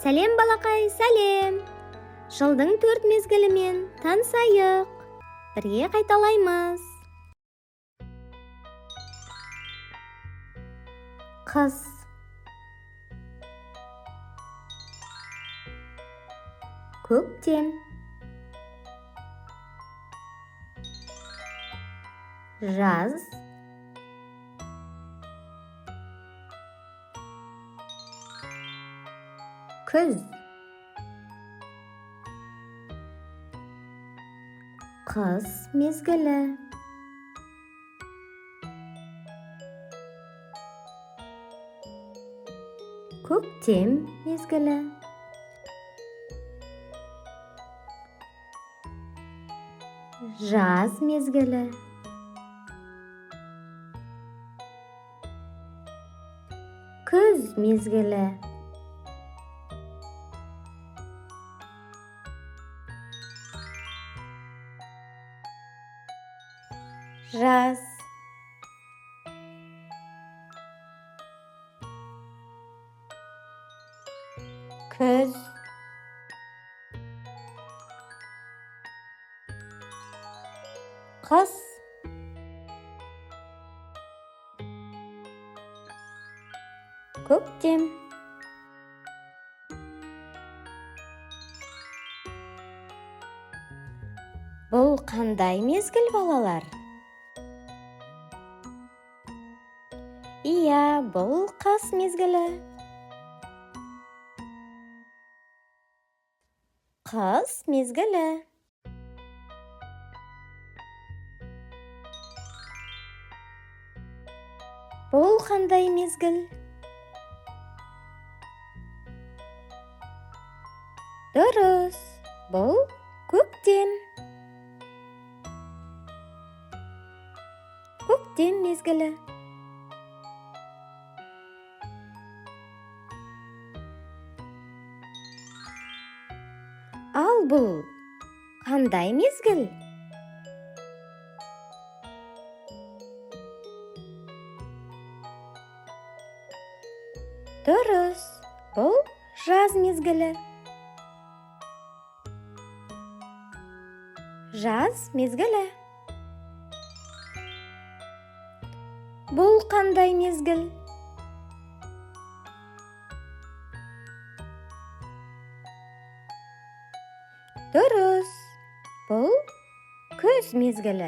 Сәлем балақай, сәлем. Жылдың 4 мезгілімен танысайық. Бірге қайталаймыз. Қыс, көктем, жаз, күз, қыс мезгілі, көктем мезгілі, жаз мезгілі, күз мезгілі, жаз, күз, қыс, көктем. Бұл қандай мезгіл, балалар? Иә, бұл қыс мезгілі. Қыс мезгілі. Бұл қандай мезгіл? Дұрыс, бұл көктем. Көктем мезгілі. Ал бұл қандай мезгіл? Дұрыс, бұл жаз мезгілі. Жаз мезгілі. Бұл қандай мезгіл? Дұрыс, бұл күз мезгілі.